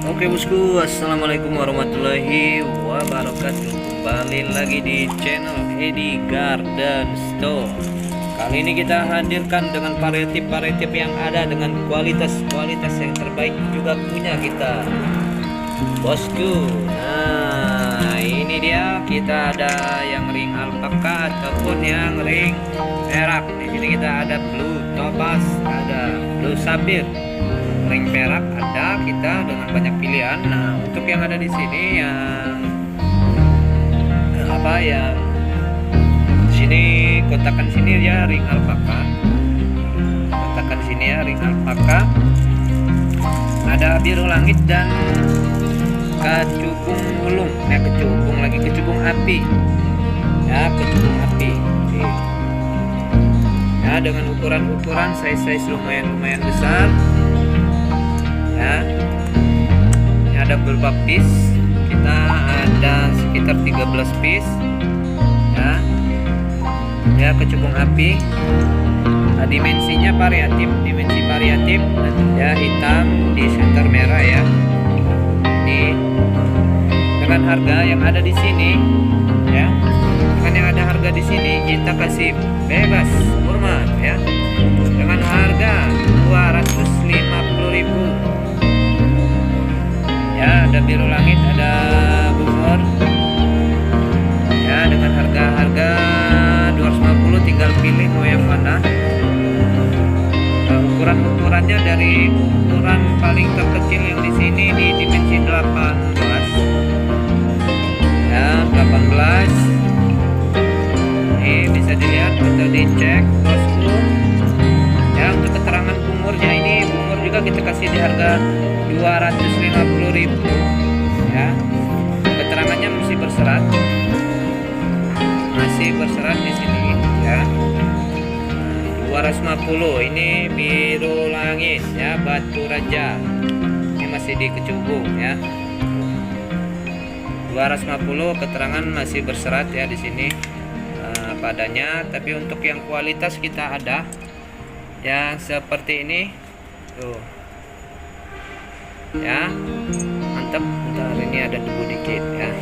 Oke bosku, assalamualaikum warahmatullahi wabarakatuh. Kembali lagi di channel Edi Garden Store. Kali ini kita hadirkan dengan variatif yang ada dengan kualitas yang terbaik juga punya kita, bosku. Nah, ini dia, kita ada yang ring alpaka ataupun yang ring perak. Di sini kita ada blue topaz, ada blue sapphire. Ring perak ada kita dengan banyak pilihan. Nah, untuk yang ada di sini yang apa ya? Di sini kotakan sini ya ring alpaka. Kotakan sini ya ring alpaka. Ada biru langit dan kecubung ulung. Kecubung api. Ya, kecubung api. Oke. Ya, dengan ukuran size lumayan besar. Ya, ini ada beberapa piece, kita ada sekitar 13 piece ya, kecubung api. Nah, dimensi variatif ya, hitam di center merah ya. Ini dengan harga yang ada di sini ya, kita kasih bebas kurma ya, dengan harga 250.000 ya. Ada biru langit, ada bubur ya, dengan harga 250. Tinggal pilih mau yang mana. Ukurannya dari ukuran paling terkecil yang di sini di dimensi 18 ya, 18. Ini bisa dilihat atau dicek bosku ya. Untuk keterangan umurnya, ini umur juga kita kasih di harga 250.000 ya. Keterangannya masih berserat di sini ya. 250. Ini biru langit ya, batu raja. Ini masih di kecubung ya. 250, keterangan masih berserat ya di sini padanya. Tapi untuk yang kualitas kita ada yang seperti ini tuh ya, mantap. Bentar, ini ada debu dikit ya.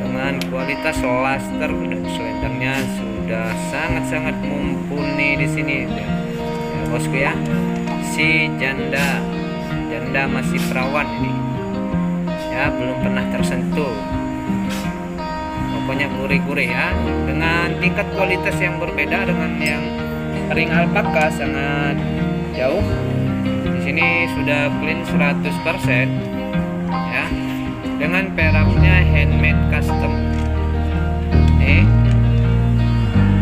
Dengan kualitas laster, selendernya sudah sangat mumpuni di sini ya, bosku ya. Si janda masih perawan ini ya, belum pernah tersentuh. Pokoknya gurih ya, dengan tingkat kualitas yang berbeda dengan yang ring alpaka, sangat jauh. Ini sudah clean 100% ya, dengan peraknya handmade custom.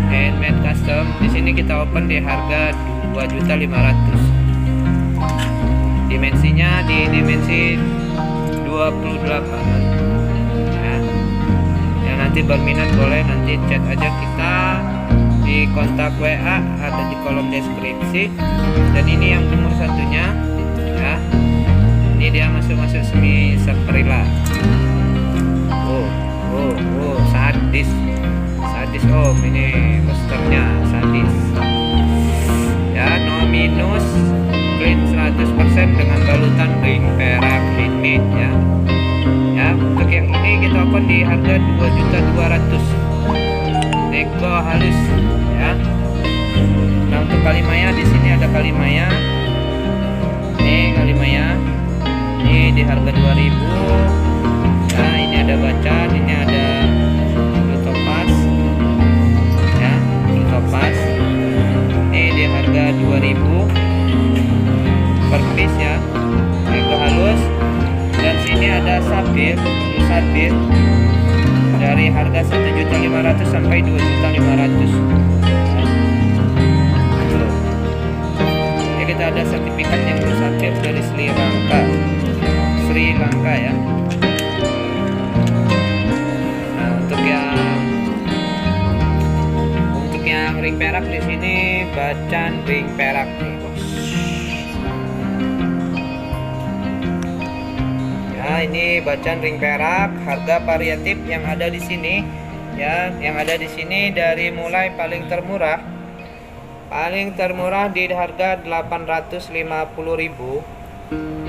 Handmade custom. Di sini kita open di harga 2.500.000. Dimensinya di dimensi 28 ya. Yang nanti berminat boleh nanti chat aja kita di kontak WA, ada di kolom deskripsi. Dan ini yang umur satunya ya, ini dia masuk semi Saprilla. Sadis om, ini posternya sadis ya. No minus, clean 100% dengan balutan ring perak handmade ya. Untuk yang ini kita open di harga 2.200.000. Nego halus ya. Nah, untuk kalimaya di sini ada kalimaya. Ini kalimaya. Ini di harga 2.000. Nah, ini ada bacan, ini ada blue topaz. Ya, blue topaz. Ini di harga 2.000 per piece ya. Nego halus. Dan sini ada sapphire, blue sapphire. Dari harga 1.500.000 sampai 2.500.000. Jadi kita ada sertifikat yang bersafir dari Sri Lanka ya. Nah, untuk yang ring perak di sini bacan ring perak nih, bos. Ya, ini bacan ring perak. Harga variatif yang ada di sini ya, yang ada di sini dari mulai paling termurah Paling termurah di harga 850.000.